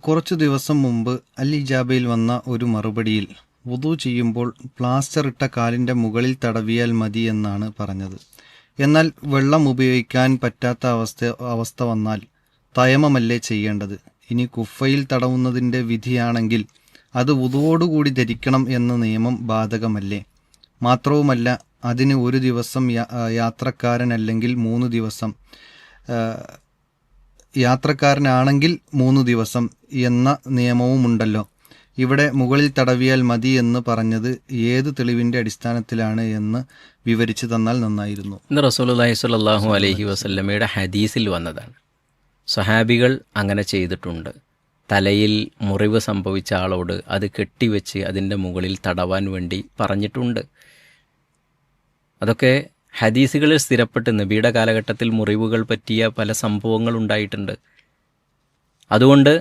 കുറച്ചു ദിവസം മുമ്പ് അൽ ഇജാബയിൽ വന്ന ഒരു മറുപടിയിൽ വുദു ചെയ്യുമ്പോൾ പ്ലാസ്റ്റർ ഇട്ട കാലിൻ്റെ മുകളിൽ തടവിയാൽ മതി എന്നാണ് പറഞ്ഞത്. എന്നാൽ വെള്ളം ഉപയോഗിക്കാൻ പറ്റാത്ത അവസ്ഥ വന്നാൽ തയമമല്ലേ ചെയ്യേണ്ടത്? ഇനി കുഫയിൽ തടവുന്നതിൻ്റെ വിധിയാണെങ്കിൽ അത് വുദുവോടുകൂടി ധരിക്കണം എന്ന നിയമം ബാധകമല്ലേ? മാത്രവുമല്ല, അതിന് ഒരു ദിവസം യാത്രക്കാരനല്ലെങ്കിൽ 3 ദിവസം, യാത്രക്കാരനാണെങ്കിൽ 3 ദിവസം എന്ന നിയമവുമുണ്ടല്ലോ. ഇവിടെ മുകളിൽ തടവിയാൽ മതി എന്ന് പറഞ്ഞത് ഏത് തെളിവിൻ്റെ അടിസ്ഥാനത്തിലാണ് എന്ന് വിവരിച്ചു തന്നാൽ നന്നായിരുന്നു. ഇന്ന് റസൂലുള്ളാഹി സ്വല്ലല്ലാഹു അലൈഹി വസല്ലമയുടെ ഹദീസിൽ വന്നതാണ്. സ്വഹാബികൾ അങ്ങനെ ചെയ്തിട്ടുണ്ട്. തലയിൽ മുറിവ് സംഭവിച്ച ആളോട് അത് കെട്ടിവെച്ച് അതിൻ്റെ മുകളിൽ തടവാൻ വേണ്ടി പറഞ്ഞിട്ടുണ്ട്. അതൊക്കെ ഹദീസുകളിൽ സ്ഥിരപ്പെട്ട് നബിയുടെ കാലഘട്ടത്തിൽ മുറിവുകൾ പറ്റിയ പല സംഭവങ്ങൾ ഉണ്ടായിട്ടുണ്ട്. അതുകൊണ്ട്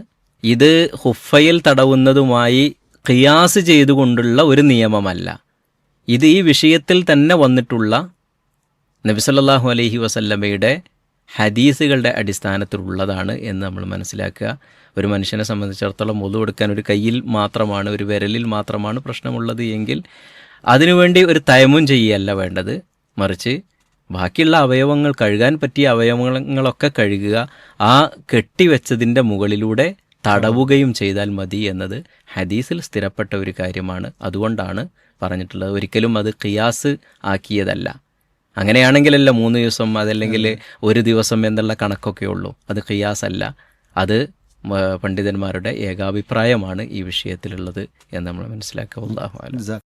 ഇത് ഹുഫയിൽ തടവുന്നതുമായി ഖിയാസ് ചെയ്തുകൊണ്ടുള്ള ഒരു നിയമമല്ല. ഇത് ഈ വിഷയത്തിൽ തന്നെ വന്നിട്ടുള്ള നബി സല്ലല്ലാഹു അലൈഹി വസല്ലമയുടെ ഹദീസുകളുടെ അടിസ്ഥാനത്തിലുള്ളതാണ് എന്ന് നമ്മൾ മനസ്സിലാക്കുക. ഒരു മനുഷ്യനെ സംബന്ധിച്ചിടത്തോളം വുളു എടുക്കാൻ ഒരു കയ്യിൽ മാത്രമാണ്, ഒരു വിരലിൽ മാത്രമാണ് പ്രശ്നമുള്ളത് എങ്കിൽ അതിനുവേണ്ടി ഒരു തയമ്മും ചെയ്യല്ല വേണ്ടത്. മറിച്ച് ബാക്കിയുള്ള അവയവങ്ങൾ, കഴുകാൻ പറ്റിയ അവയവങ്ങളൊക്കെ കഴുകുക, ആ കെട്ടിവെച്ചതിൻ്റെ മുകളിലൂടെ തടവുകയും ചെയ്താൽ മതി എന്നത് ഹദീസിൽ സ്ഥിരപ്പെട്ട ഒരു കാര്യമാണ്. അതുകൊണ്ടാണ് പറഞ്ഞിട്ടുള്ളത്. ഒരിക്കലും അത് ഖിയാസ് ആക്കിയതല്ല. അങ്ങനെയാണെങ്കിലല്ല 3 ദിവസം അതല്ലെങ്കിൽ 1 ദിവസം എന്നുള്ള കണക്കൊക്കെ ഉള്ളൂ. അത് ഖിയാസ് അല്ല. അത് പണ്ഡിതന്മാരുടെ ഏകാഭിപ്രായമാണ് ഈ വിഷയത്തിലുള്ളത് എന്ന് നമ്മൾ മനസ്സിലാക്കുക. അല്ലാഹു അലം.